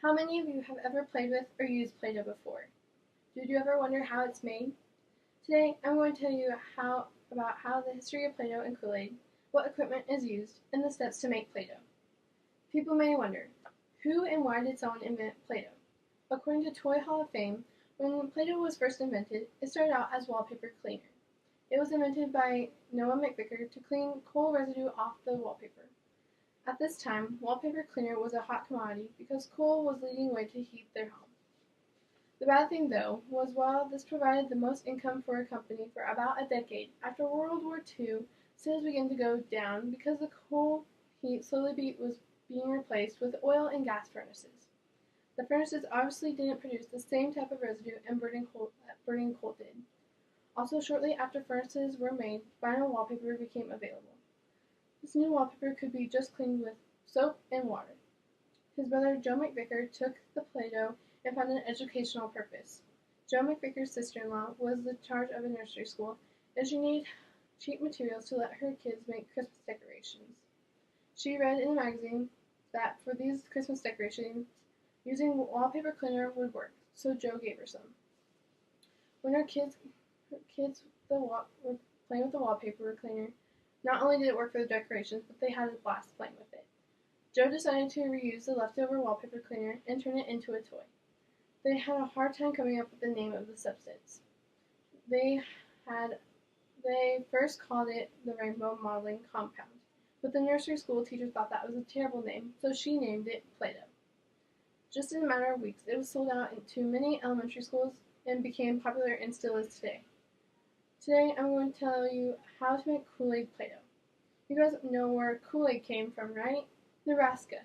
How many of you have ever played with or used Play-Doh before? Did you ever wonder how it's made? Today, I'm going to tell you about the history of Play-Doh and Kool-Aid, what equipment is used, and the steps to make Play-Doh. People may wonder, who and why did someone invent Play-Doh? According to Toy Hall of Fame, when Play-Doh was first invented, it started out as wallpaper cleaner. It was invented by Noah McVicker to clean coal residue off the wallpaper. At this time, wallpaper cleaner was a hot commodity because coal was leading the way to heat their home. The bad thing, though, was while this provided the most income for a company for about a decade, after World War II, sales began to go down because the coal heat slowly was being replaced with oil and gas furnaces. The furnaces obviously didn't produce the same type of residue and burning coal did. Also, shortly after furnaces were made, vinyl wallpaper became available. This new wallpaper could be just cleaned with soap and water. His brother Joe McVicker took the Play-Doh and found an educational purpose. Joe McVicker's sister-in-law was in charge of a nursery school, and she needed cheap materials to let her kids make Christmas decorations. She read in a magazine that for these Christmas decorations, using wallpaper cleaner would work, so Joe gave her some. When her kids were playing with the wallpaper cleaner, not only did it work for the decorations, but they had a blast playing with it. Joe decided to reuse the leftover wallpaper cleaner and turn it into a toy. They had a hard time coming up with the name of the substance. They first called it the Rainbow Modeling Compound, but the nursery school teacher thought that was a terrible name, so she named it Play-Doh. Just in a matter of weeks, it was sold out into many elementary schools and became popular and still is today. Today, I'm going to tell you how to make Kool-Aid Play-Doh. You guys know where Kool-Aid came from, right? Nebraska.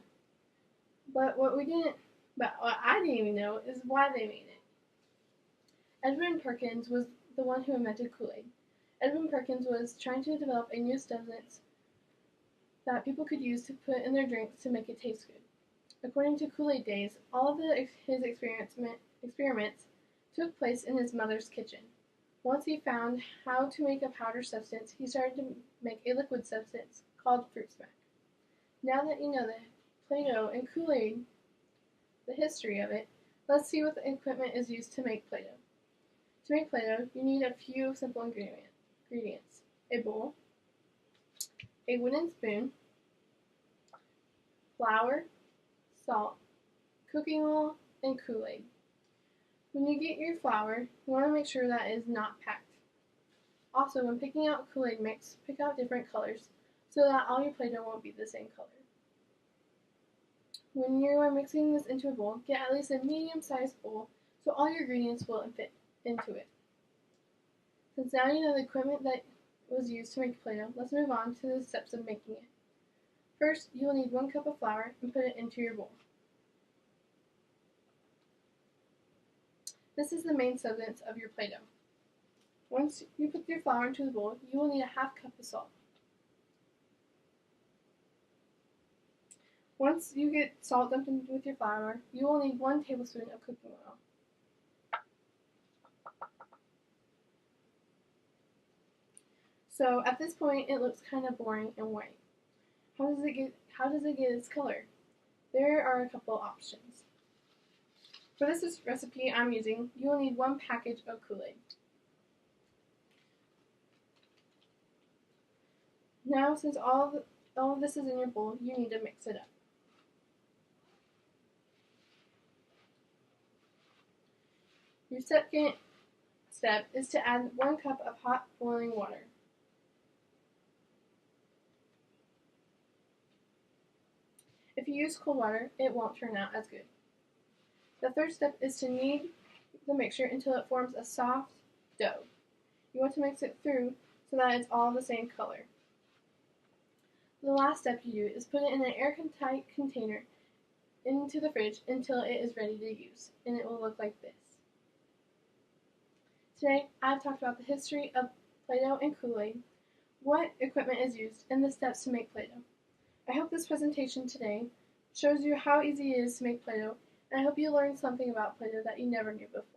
But what I didn't even know is why they made it. Edwin Perkins was the one who invented Kool-Aid. Edwin Perkins was trying to develop a new substance that people could use to put in their drinks to make it taste good. According to Kool-Aid Days, all of his experiments took place in his mother's kitchen. Once he found how to make a powder substance, he started to make a liquid substance called Fruit Smack. Now that you know the Play-Doh and Kool-Aid, the history of it, let's see what the equipment is used to make Play-Doh. To make Play-Doh, you need a few simple ingredients. A bowl, a wooden spoon, flour, salt, cooking oil, and Kool-Aid. When you get your flour, you want to make sure that it is not packed. Also, when picking out Kool-Aid mix, pick out different colors so that all your Play-Doh won't be the same color. When you are mixing this into a bowl, get at least a medium-sized bowl so all your ingredients will fit into it. Since now you know the equipment that was used to make Play-Doh, let's move on to the steps of making it. First, you will need 1 cup of flour and put it into your bowl. This is the main substance of your Play-Doh. Once you put your flour into the bowl, you will need a 1/2 cup of salt. Once you get salt dumped in with your flour, you will need 1 tablespoon of cooking oil. So at this point, it looks kind of boring and white. How does it get its color? There are a couple options. For this recipe I'm using, you will need 1 package of Kool-Aid. Now, since all of this is in your bowl, you need to mix it up. Your second step is to add 1 cup of hot boiling water. If you use cold water, it won't turn out as good. The third step is to knead the mixture until it forms a soft dough. You want to mix it through so that it's all the same color. The last step you do is put it in an airtight container into the fridge until it is ready to use, and it will look like this. Today, I've talked about the history of Play-Doh and Kool-Aid, what equipment is used, and the steps to make Play-Doh. I hope this presentation today shows you how easy it is to make Play-Doh, and I hope you learned something about Play-Doh that you never knew before.